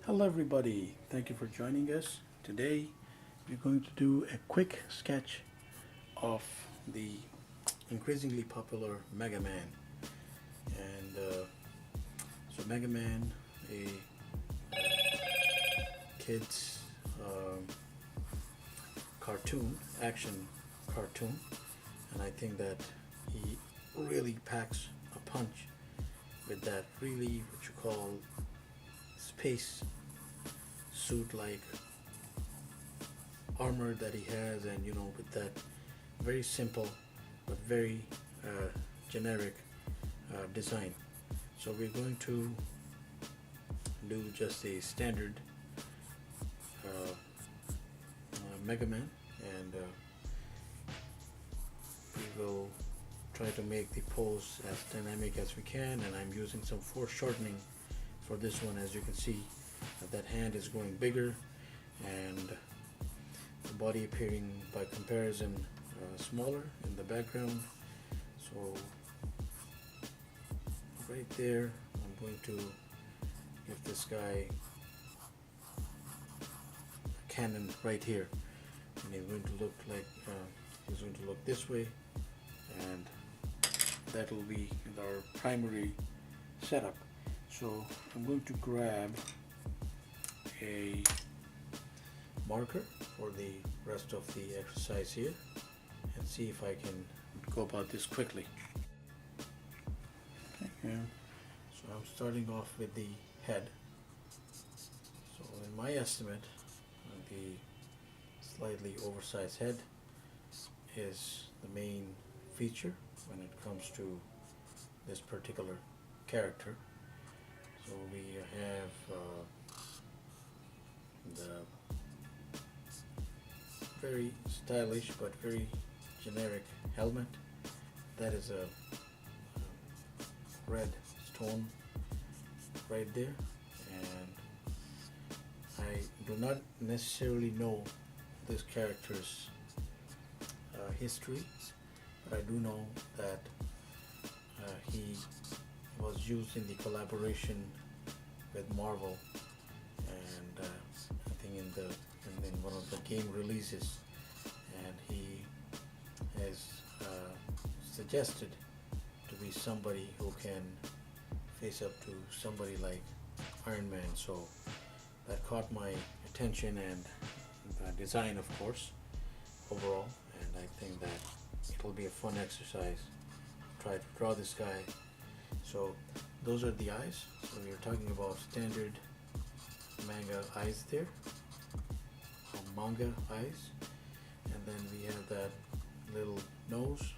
Hello everybody, thank you for joining us. Today we're going to do a quick sketch of the increasingly popular Mega Man. And Mega Man, a kid's cartoon, action cartoon, and I think that he really packs a punch with that really what you call space suit like armor that he has, and with that very simple but very generic design. So we're going to do just a standard Mega Man, and we will try to make the pose as dynamic as we can, and I'm using some foreshortening for this one. As you can see, that hand is growing bigger and the body appearing by comparison smaller in the background. So right there I'm going to give this guy a cannon right here, and he's going to look like he's going to look this way, and that will be our primary setup. So I'm going to grab a marker for the rest of the exercise here and see if I can go about this quickly. Okay, yeah. So I'm starting off with the head. So in my estimate, the slightly oversized head is the main feature when it comes to this particular character. So we have the very stylish but very generic helmet. That is a red stone right there, and I do not necessarily know this character's history, but I do know that he was used in the collaboration with Marvel, and I think in one of the game releases, and he has suggested to be somebody who can face up to somebody like Iron Man. So that caught my attention, and the design, of course, overall, and I think that it'll be a fun exercise to try to draw this guy. So those are the eyes. So we are talking about standard manga eyes there, manga eyes, and then we have that little nose,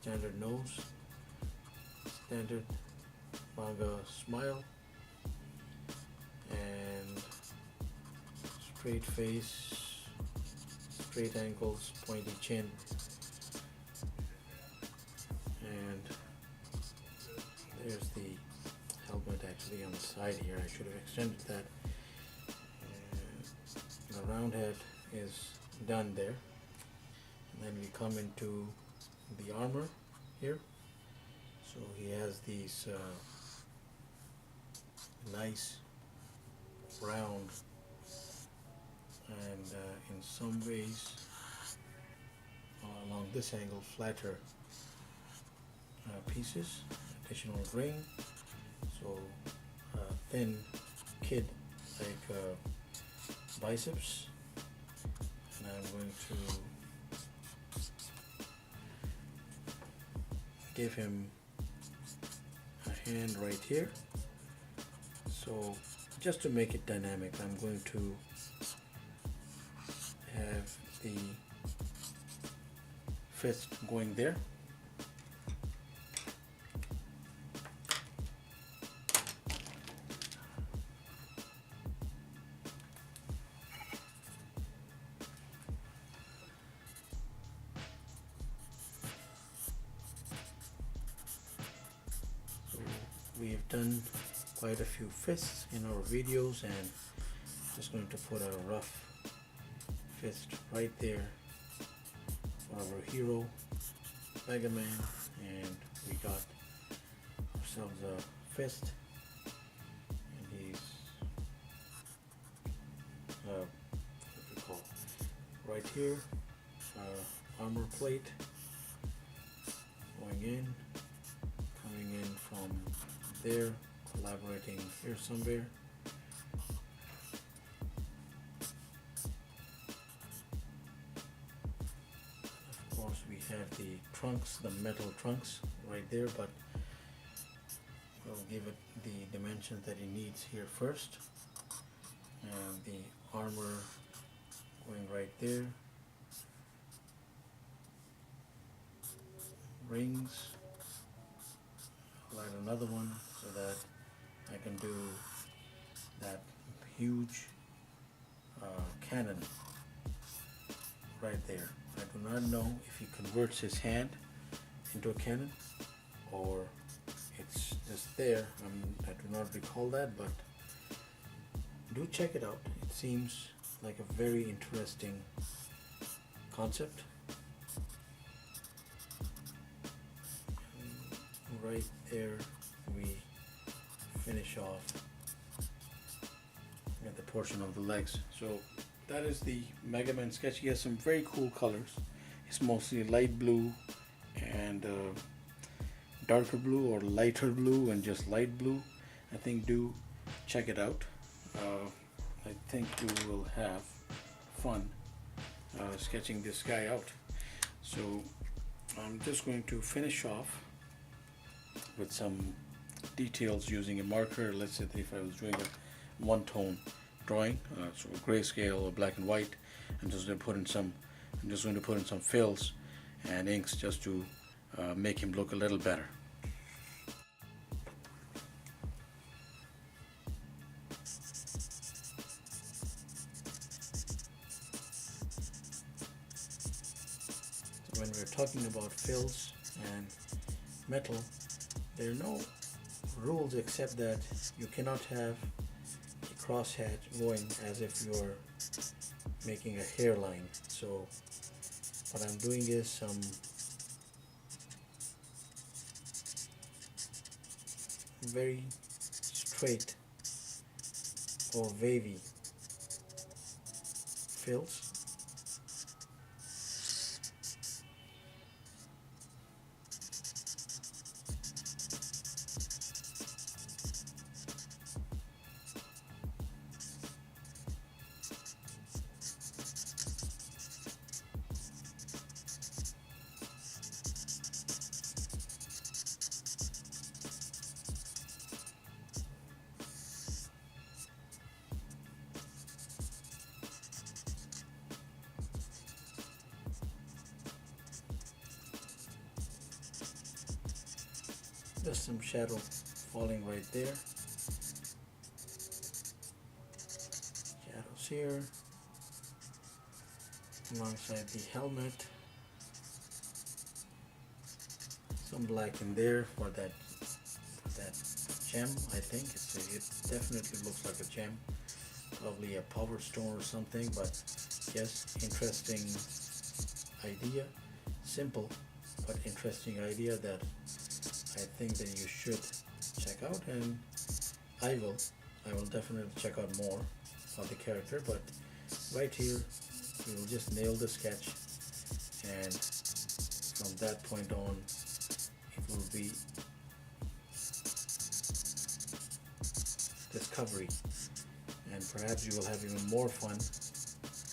standard nose, standard manga smile, and straight face, straight ankles, pointy chin, and there's the helmet actually on the side here. I should have extended that. And the round head is done there. And then we come into the armor here. So he has these nice round and in some ways along this angle flatter pieces, additional ring. So thin kid like biceps, and I'm going to give him a hand right here. So just to make it dynamic, I'm going to have the fist going there. We've done quite a few fists in our videos, and just going to put a rough fist right there for our hero Mega Man, and we got ourselves a fist, and he's what we call right here, armor plate going in, coming in from there, collaborating here somewhere. Of course, we have the trunks, the metal trunks right there, but we'll give it the dimensions that it needs here first. And the armor going right there. Rings. Light another one so that I can do that huge cannon right there. I do not know if he converts his hand into a cannon or it's just there. I do not recall that, but do check it out. It seems like a very interesting concept. And right there we finish off at the portion of the legs. So that is the megaman sketch. He has some very cool colors. It's mostly light blue and darker blue or lighter blue and just light blue. I think do check it out. I think you will have fun sketching this guy out. So I'm just going to finish off with some details using a marker. Let's say if I was doing a one-tone drawing, so grayscale or black and white, I'm just going to put in some fills and inks just to make him look a little better. So when we're talking about fills and metal, there are no rules except that you cannot have a crosshatch going as if you're making a hairline. So what I'm doing is some very straight or wavy fills. Just some shadow falling right there. Shadows here alongside the helmet. Some black in there for that gem. I think it definitely looks like a gem, probably a power stone or something. But yes, interesting idea, simple but interesting idea that I think that you should check out, and I will definitely check out more of the character. But right here we will just nail the sketch, and from that point on it will be discovery, and perhaps you will have even more fun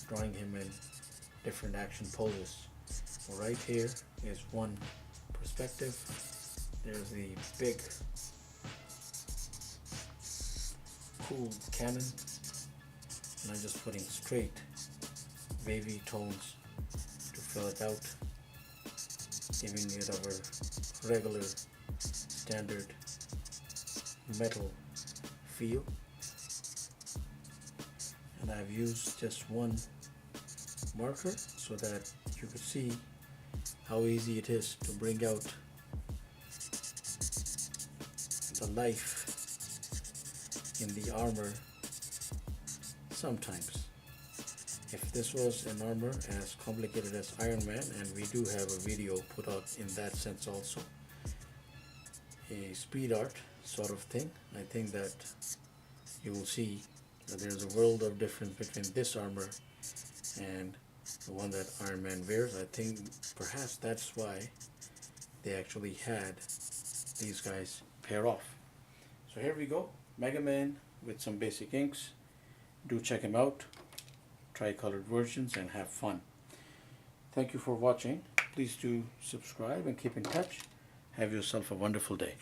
drawing him in different action poses. So right here is one perspective. There's the big cool cannon, and I'm just putting straight wavy tones to fill it out, giving it our regular standard metal feel. And I've used just one marker so that you could see how easy it is to bring out the life in the armor sometimes. If this was an armor as complicated as Iron Man, and we do have a video put out in that sense also, a speed art sort of thing, I think that you will see there's a world of difference between this armor and the one that Iron Man wears. I think perhaps that's why they actually had these guys pair off. So here we go, Mega Man with some basic inks. Do check him out, try colored versions and have fun. Thank you for watching. Please do subscribe and keep in touch. Have yourself a wonderful day.